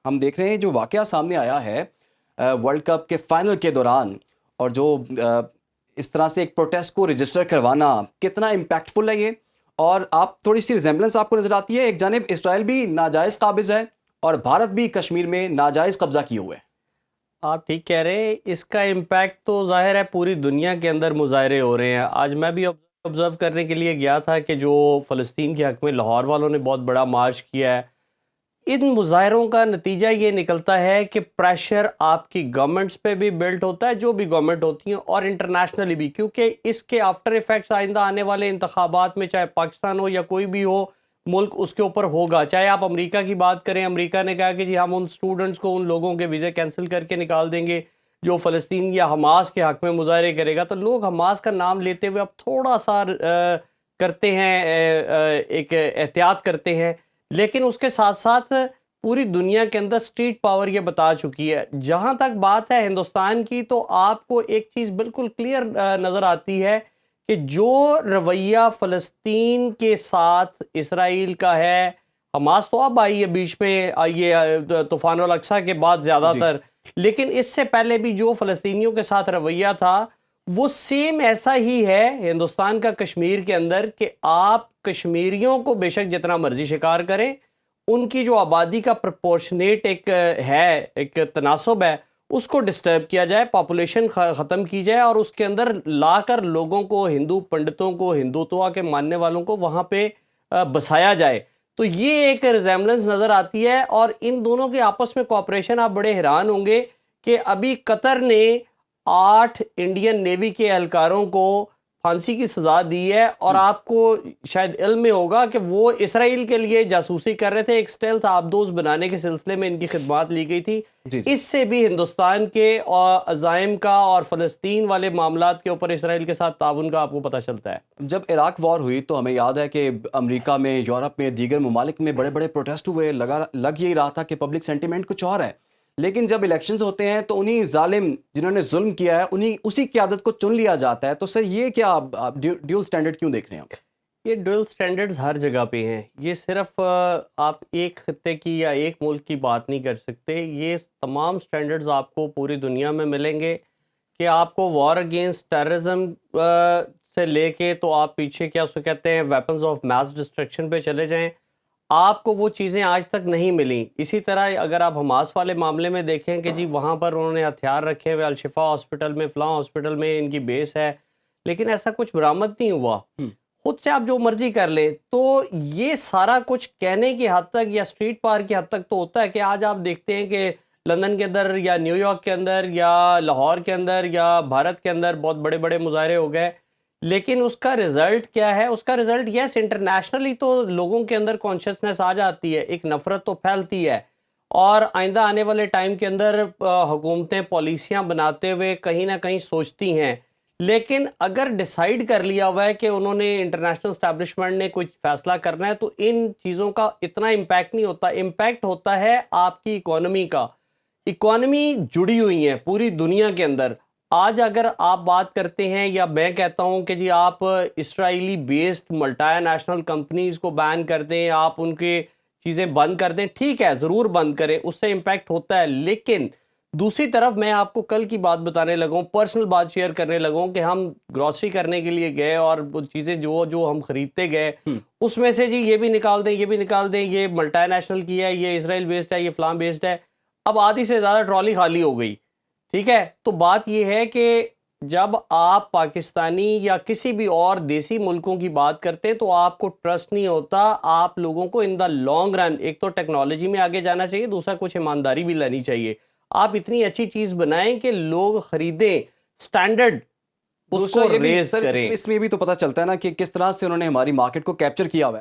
ہم دیکھ رہے ہیں جو واقعہ سامنے آیا ہے ورلڈ کپ کے فائنل کے دوران، اور جو اس طرح سے ایک پروٹیسٹ کو رجسٹر کروانا کتنا امپیکٹفل ہے یہ. اور آپ تھوڑی سی ریزمبلنس آپ کو نظر آتی ہے، ایک جانب اسرائیل بھی ناجائز قابض ہے اور بھارت بھی کشمیر میں ناجائز قبضہ کیے ہوئے ہے. آپ ٹھیک کہہ رہے ہیں، اس کا امپیکٹ تو ظاہر ہے پوری دنیا کے اندر مظاہرے ہو رہے ہیں. آج میں بھی آبزرو کرنے کے لیے گیا تھا کہ جو فلسطین کے حق میں لاہور والوں نے بہت بڑا مارچ کیا ہے. ان مظاہروں کا نتیجہ یہ نکلتا ہے کہ پریشر آپ کی گورنمنٹس پہ بھی بلٹ ہوتا ہے، جو بھی گورنمنٹ ہوتی ہیں، اور انٹرنیشنلی بھی، کیونکہ اس کے آفٹر ایفیکٹس آئندہ آنے والے انتخابات میں، چاہے پاکستان ہو یا کوئی بھی ہو ملک، اس کے اوپر ہوگا. چاہے آپ امریکہ کی بات کریں، امریکہ نے کہا کہ جی ہم ان سٹوڈنٹس کو، ان لوگوں کے ویزے کینسل کر کے نکال دیں گے جو فلسطین یا حماس کے حق میں مظاہرے کرے گا. تو لوگ حماس کا نام لیتے ہوئے اب تھوڑا سا کرتے ہیں، ایک احتیاط کرتے ہیں. لیکن اس کے ساتھ ساتھ پوری دنیا کے اندر اسٹریٹ پاور یہ بتا چکی ہے. جہاں تک بات ہے ہندوستان کی، تو آپ کو ایک چیز بالکل کلیئر نظر آتی ہے کہ جو رویہ فلسطین کے ساتھ اسرائیل کا ہے، حماس تو اب آئی ہے بیچ میں، یہ طوفان الاقصی کے بعد زیادہ جی. تر، لیکن اس سے پہلے بھی جو فلسطینیوں کے ساتھ رویہ تھا وہ سیم ایسا ہی ہے ہندوستان کا کشمیر کے اندر، کہ آپ کشمیریوں کو بے شک جتنا مرضی شکار کریں، ان کی جو آبادی کا پرپورشنیٹ ایک تناسب ہے، اس کو ڈسٹرب کیا جائے، پاپولیشن ختم کی جائے، اور اس کے اندر لا کر لوگوں کو، ہندو پنڈتوں کو، ہندوتوا کے ماننے والوں کو وہاں پہ بسایا جائے. تو یہ ایک ریزیمبلنس نظر آتی ہے. اور ان دونوں کے آپس میں کوآپریشن، آپ بڑے حیران ہوں گے کہ ابھی قطر نے 8 انڈین نیوی کے اہلکاروں کو پھانسی کی سزا دی ہے، اور آپ کو شاید علم میں ہوگا کہ وہ اسرائیل کے لیے جاسوسی کر رہے تھے. ایک اسٹیلتھ آبدوز بنانے کے سلسلے میں ان کی خدمات لی گئی تھی. جی جی. اس سے بھی ہندوستان کے عزائم کا اور فلسطین والے معاملات کے اوپر اسرائیل کے ساتھ تعاون کا آپ کو پتہ چلتا ہے. جب عراق وار ہوئی تو ہمیں یاد ہے کہ امریکہ میں، یورپ میں، دیگر ممالک میں بڑے بڑے پروٹیسٹ ہوئے. لگ یہی رہا تھا کہ پبلک سینٹیمنٹ کچھ اور ہے. لیکن جب الیکشنز ہوتے ہیں تو انہی ظالم جنہوں نے ظلم کیا ہے اسی قیادت کو چن لیا جاتا ہے. تو سر یہ کیا ڈیول سٹینڈرڈ کیوں دیکھ رہے ہیں؟ یہ ڈوئل سٹینڈرڈز ہر جگہ پہ ہیں. یہ صرف آپ ایک خطے کی یا ایک ملک کی بات نہیں کر سکتے. یہ تمام سٹینڈرڈز آپ کو پوری دنیا میں ملیں گے. کہ آپ کو وار اگینسٹ ٹیررزم سے لے کے تو آپ پیچھے کیا اسے کہتے ہیں ویپنز آف میس ڈسٹرکشن پہ چلے جائیں، آپ کو وہ چیزیں آج تک نہیں ملیں. اسی طرح اگر آپ حماس والے معاملے میں دیکھیں کہ جی وہاں پر انہوں نے ہتھیار رکھے ہوئے، الشفا ہاسپٹل میں، فلاں ہاسپٹل میں ان کی بیس ہے، لیکن ایسا کچھ برآمد نہیں ہوا. خود سے آپ جو مرضی کر لیں. تو یہ سارا کچھ کہنے کی حد تک یا اسٹریٹ پار کی حد تک تو ہوتا ہے کہ آج آپ دیکھتے ہیں کہ لندن کے اندر یا نیو یارک کے اندر یا لاہور کے اندر یا بھارت کے اندر بہت بڑے بڑے مظاہرے ہو گئے. لیکن اس کا رزلٹ کیا ہے؟ اس کا رزلٹ یس انٹرنیشنلی تو لوگوں کے اندر کانشسنس آ جاتی ہے، ایک نفرت تو پھیلتی ہے، اور آئندہ آنے والے ٹائم کے اندر حکومتیں پالیسیاں بناتے ہوئے کہیں نہ کہیں سوچتی ہیں. لیکن اگر ڈیسائیڈ کر لیا ہوا ہے کہ انہوں نے انٹرنیشنل اسٹیبلشمنٹ نے کچھ فیصلہ کرنا ہے، تو ان چیزوں کا اتنا امپیکٹ نہیں ہوتا. امپیکٹ ہوتا ہے آپ کی اکانومی کا. اکانومی جڑی ہوئی ہیں پوری دنیا کے اندر. آج اگر آپ بات کرتے ہیں، یا میں کہتا ہوں کہ جی آپ اسرائیلی بیسڈ ملٹی نیشنل کمپنیز کو بین کر دیں، آپ ان کے چیزیں بند کر دیں، ٹھیک ہے، ضرور بند کریں، اس سے امپیکٹ ہوتا ہے. لیکن دوسری طرف میں آپ کو کل کی بات بتانے لگوں، پرسنل بات شیئر کرنے لگوں کہ ہم گروسری کرنے کے لیے گئے، اور وہ چیزیں جو ہم خریدتے گئے اس میں سے جی یہ بھی نکال دیں، یہ بھی نکال دیں، یہ ملٹی نیشنل کی ہے، یہ اسرائیل بیسڈ ہے، یہ فلاں بیسڈ ہے. اب آدھی سے زیادہ ٹرالی خالی ہو گئی. ٹھیک ہے، تو بات یہ ہے کہ جب آپ پاکستانی یا کسی بھی اور دیسی ملکوں کی بات کرتے ہیں تو آپ کو ٹرسٹ نہیں ہوتا. آپ لوگوں کو ان دا لانگ رن ایک تو ٹیکنالوجی میں آگے جانا چاہیے، دوسرا کچھ ایمانداری بھی لانی چاہیے. آپ اتنی اچھی چیز بنائیں کہ لوگ خریدیں، سٹینڈرڈ اس کو ریز کریں. اس میں بھی تو پتہ چلتا ہے نا کہ کس طرح سے انہوں نے ہماری مارکیٹ کو کیپچر کیا ہوا ہے.